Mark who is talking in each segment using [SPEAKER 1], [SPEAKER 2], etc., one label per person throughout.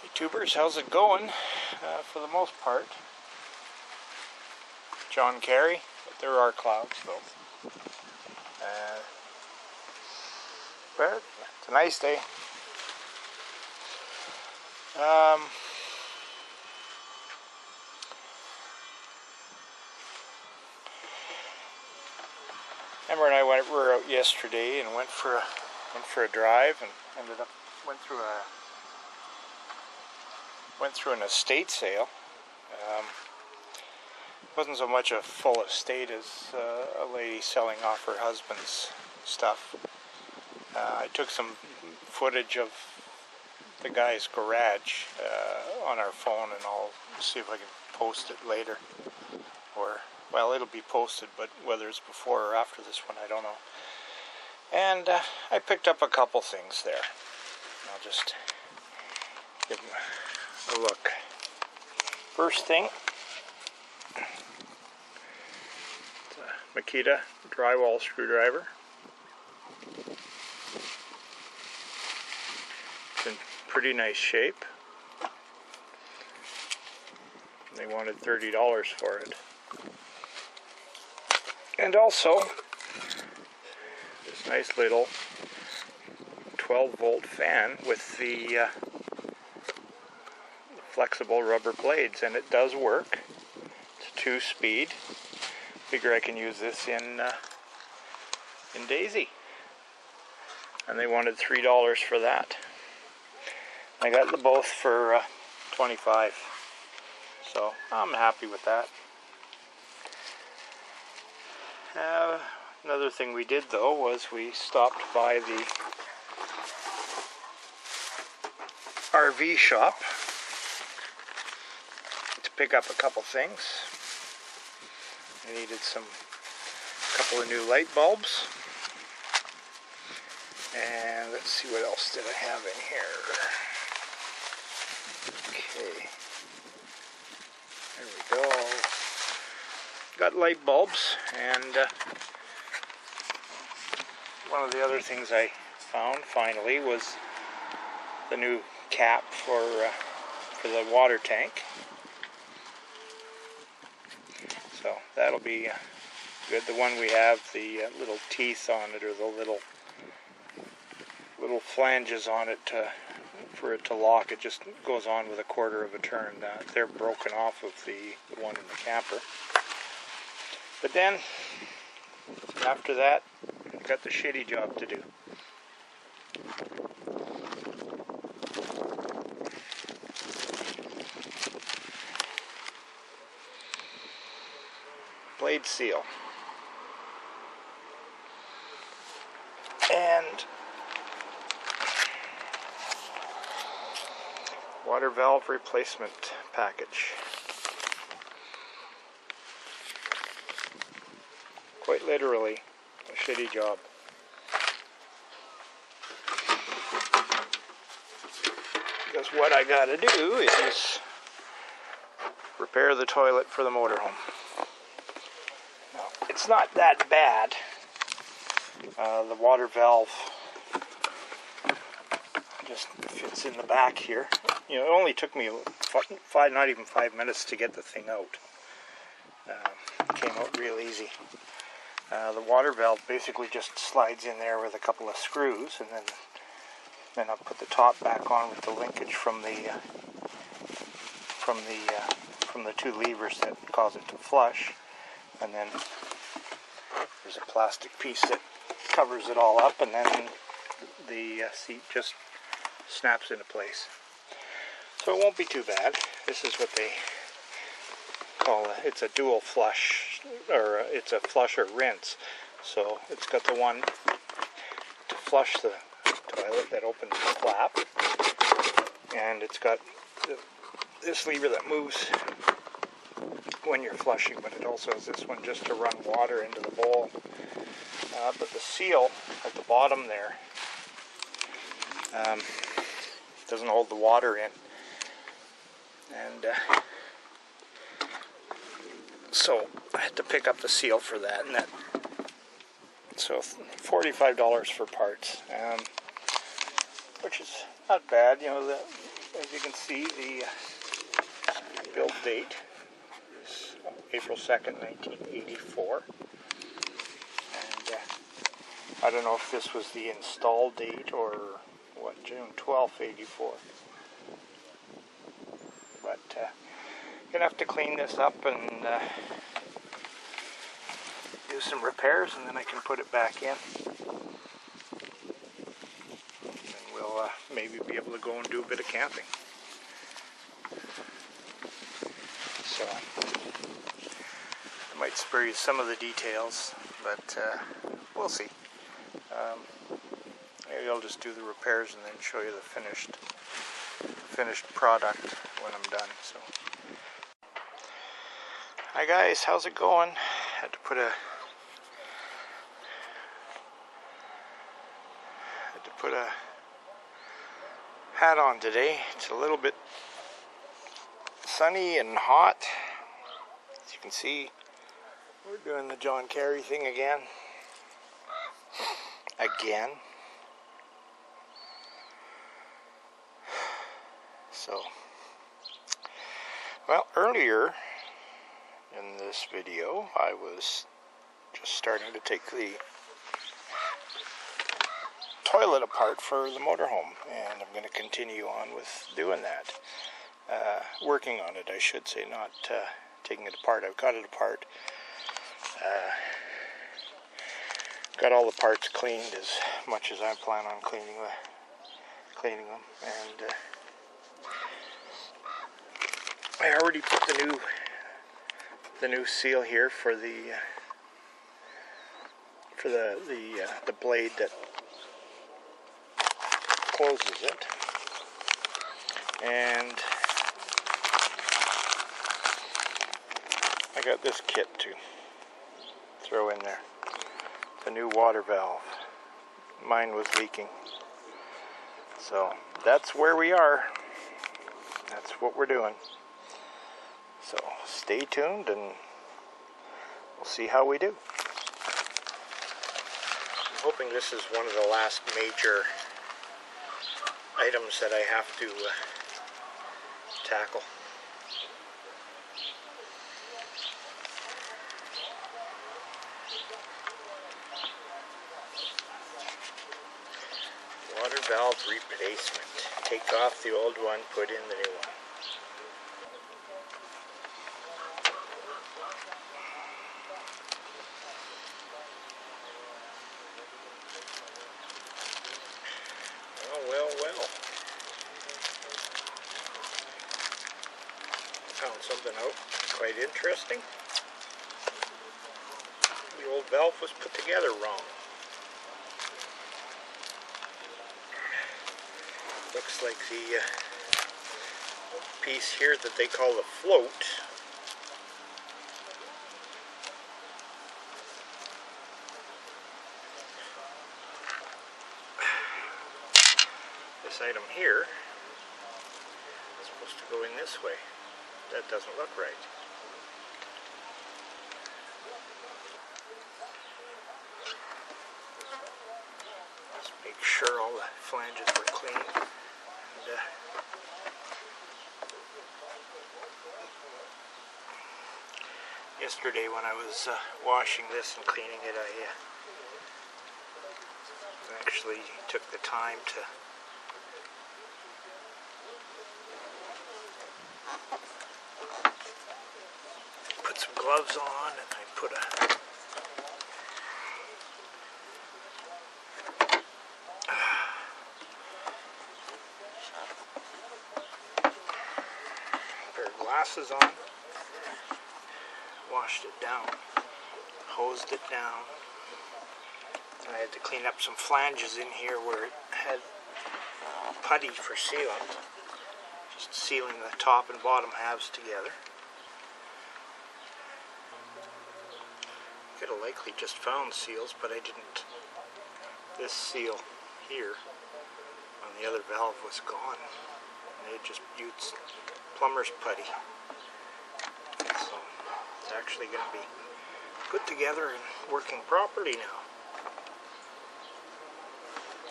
[SPEAKER 1] Hey tubers, how's it going? For the most part, John Kerry, but there are clouds though. But it's a nice day. Emma and I were out yesterday and went for a drive and went through an estate sale. Wasn't so much a full estate as a lady selling off her husband's stuff. I took some footage of the guy's garage on our phone, and I'll see if I can post it later. Well, it'll be posted, but whether it's before or after this one, I don't know. And I picked up a couple things there. I'll just give them a look. First thing, it's a Makita drywall screwdriver. It's in pretty nice shape. They wanted $30 for it. And also, this nice little 12-volt fan with the flexible rubber blades, and it does work. It's 2-speed. Figure I can use this in Daisy. And they wanted $3 for that. I got them both for $25. So I'm happy with that. Another thing we did though was we stopped by the RV shop to pick up a couple things. I needed a couple of new light bulbs, and let's see, what else did I have in here? Okay, there we go. Got light bulbs, and one of the other things I found finally was the new cap for the water tank. So that'll be good. The one we have, the little teeth on it, or the little flanges on it for it to lock, it just goes on with a quarter of a turn. They're broken off of the one in the camper. But then, after that, I've got the shitty job to do. Blade seal. And water valve replacement package. Quite literally, a shitty job. Because what I gotta do is repair the toilet for the motorhome. Now, it's not that bad. The water valve just fits in the back here. You know, it only took me not even 5 minutes to get the thing out. It came out real easy. The water valve basically just slides in there with a couple of screws, and then I'll put the top back on with the linkage from the two levers that cause it to flush, and then there's a plastic piece that covers it all up, and then the seat just snaps into place. So it won't be too bad. This is what they call it's a dual flush, or it's a flush or rinse. So it's got the one to flush the toilet that opens the flap, and it's got this lever that moves when you're flushing, but it also has this one just to run water into the bowl. But the seal at the bottom there doesn't hold the water in, and so I had to pick up the seal for that, and so $45 for parts, which is not bad. You know, as you can see, the build date is April 2nd, 1984. And I don't know if this was the install date or what, June 12th, 84. But gonna have to clean this up and do some repairs, and then I can put it back in. And we'll maybe be able to go and do a bit of camping. So I might spare you some of the details, but we'll see. Maybe I'll just do the repairs and then show you the finished product when I'm done. So, hi guys, how's it going? Had to put a hat on today. It's a little bit sunny and hot. As you can see, we're doing the John Kerry thing again. So, well, earlier in this video, I was just starting to take the toilet apart for the motorhome, and I'm going to continue on with doing that. Working on it, I should say, not taking it apart. I've got it apart. Got all the parts cleaned as much as I plan on cleaning them, and I already put the new seal here for the blade that closes it, and I got this kit to throw in there. The new water valve. Mine was leaking. So that's where we are. That's what we're doing. So stay tuned and we'll see how we do. I'm hoping this is one of the last major items that I have to tackle. Water valve replacement. Take off the old one, put in the new one. Well. Found something out quite interesting. The old valve was put together wrong. Looks like the piece here that they call the float this item here is supposed to go in this way. That doesn't look right. Just make sure all the flanges were clean. And, yesterday when I was washing this and cleaning it, I actually took the time to put some gloves on, and I put a pair of glasses on, washed it down, hosed it down, and I had to clean up some flanges in here where it had putty for sealant, just sealing the top and bottom halves together. Could have likely just found seals, but I didn't. This seal here on the other valve was gone. They had just used plumber's putty. So it's actually going to be put together and working properly now,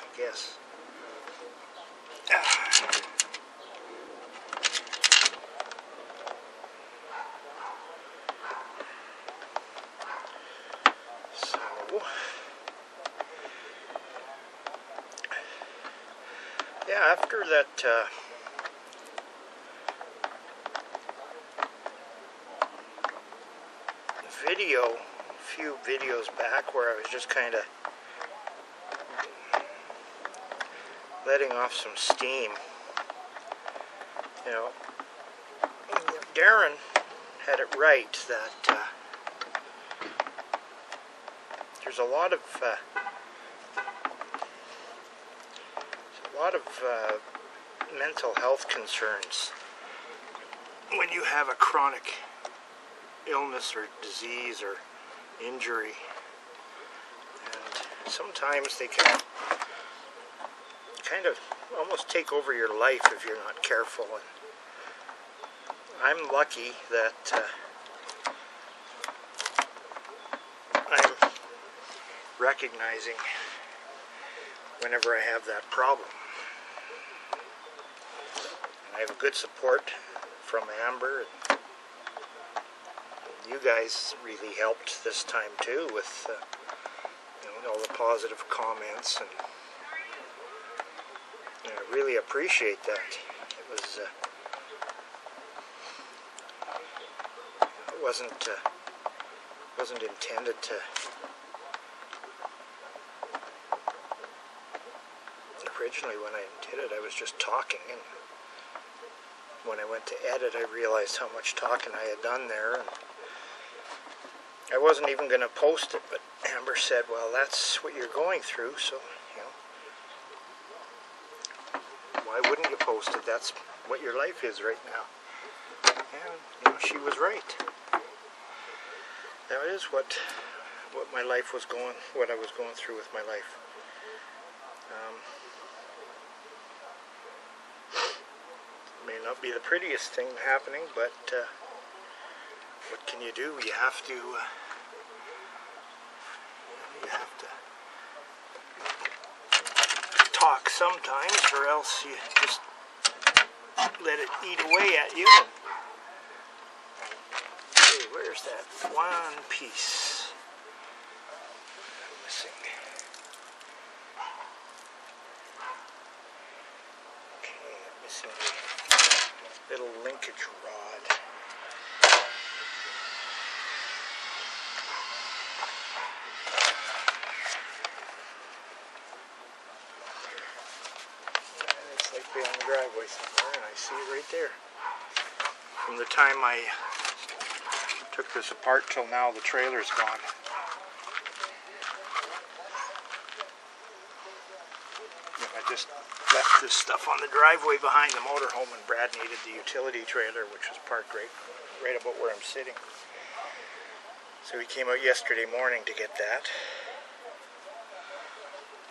[SPEAKER 1] I guess. After that video, a few videos back where I was just kind of letting off some steam, you know, Darren had it right that there's a lot of mental health concerns when you have a chronic illness or disease or injury, and sometimes they can kind of almost take over your life if you're not careful. And I'm lucky that I'm recognizing whenever I have that problem. And I have a good support from Amber. And you guys really helped this time too with you know, all the positive comments, and I really appreciate that. It was wasn't intended to. Originally, when I did it, I was just talking, and when I went to edit, I realized how much talking I had done there, and I wasn't even going to post it, but Amber said, well, that's what you're going through, so, you know, why wouldn't you post it? That's what your life is right now. And, you know, she was right. That is what my life was what I was going through with my life. May not be the prettiest thing happening, but what can you do? You have to talk sometimes, or else you just let it eat away at you. Okay, where's that one piece I'm missing? Okay, I'm missing the little linkage rod. It's like being on the driveway somewhere, and I see it right there. From the time I took this apart till now, the trailer's gone. I just left this stuff on the driveway behind the motorhome, and Brad needed the utility trailer, which was parked right about where I'm sitting. So he came out yesterday morning to get that.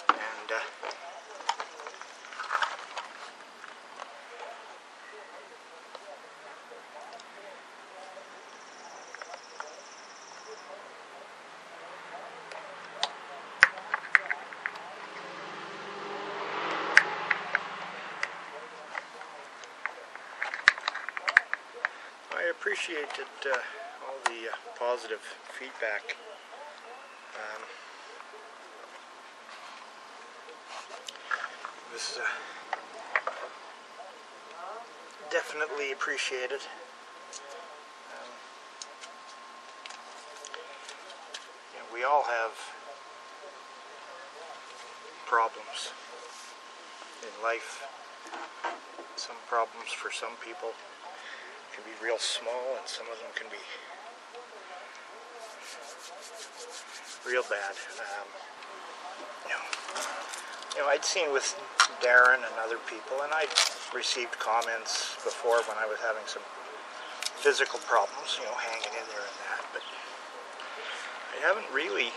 [SPEAKER 1] And I appreciated all the positive feedback. This is definitely appreciated. You know, we all have problems in life. Some problems for some people can be real small, and some of them can be real bad. You know, I'd seen with Darren and other people, and I'd received comments before when I was having some physical problems, you know, hanging in there and that, but I haven't really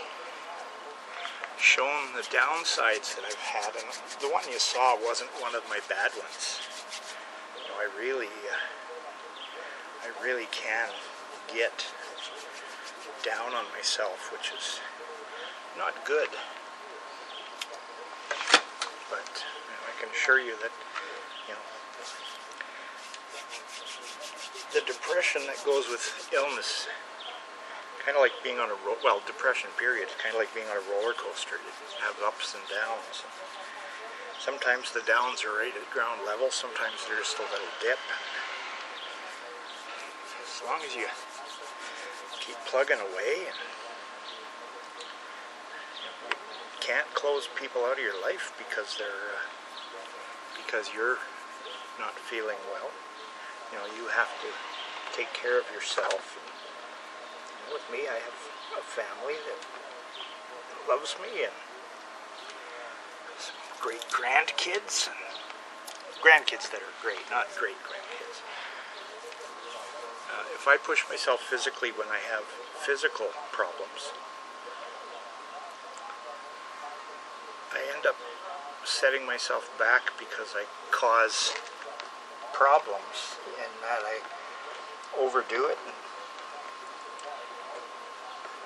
[SPEAKER 1] shown the downsides that I've had, and the one you saw wasn't one of my bad ones. You know, I really can get down on myself, which is not good. But you know, I can assure you that, you know, the depression that goes with illness, kind of like being on depression period, kind of like being on a roller coaster. It has ups and downs. Sometimes the downs are right at ground level, sometimes there's just a little dip. As long as you keep plugging away and can't close people out of your life because you're not feeling well. You know, you have to take care of yourself. And with me, I have a family that loves me and some great grandkids. Grandkids that are great, not great grandkids. If I push myself physically when I have physical problems, I end up setting myself back because I cause problems in that I overdo it and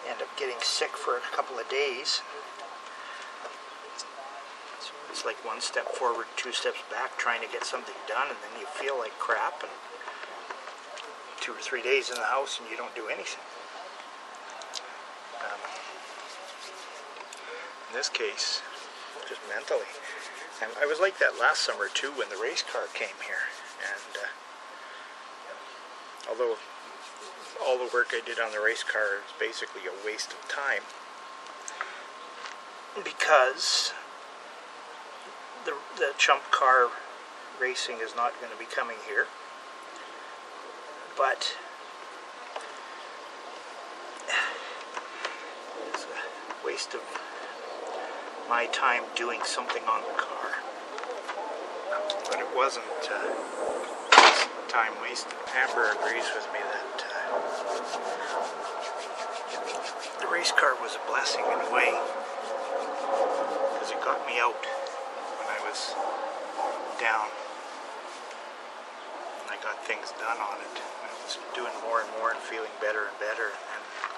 [SPEAKER 1] end up getting sick for a couple of days. So it's like one step forward, two steps back, trying to get something done, and then you feel like crap, and 2 or 3 days in the house and you don't do anything. In this case, just mentally. And I was like that last summer too when the race car came here. And although all the work I did on the race car is basically a waste of time, because the chump car racing is not going to be coming here. But it's a waste of my time doing something on the car. But it wasn't time wasted. Amber agrees with me that the race car was a blessing in a way, because it got me out when I was down. And I got things done on it. I was doing more and more and feeling better and better, and then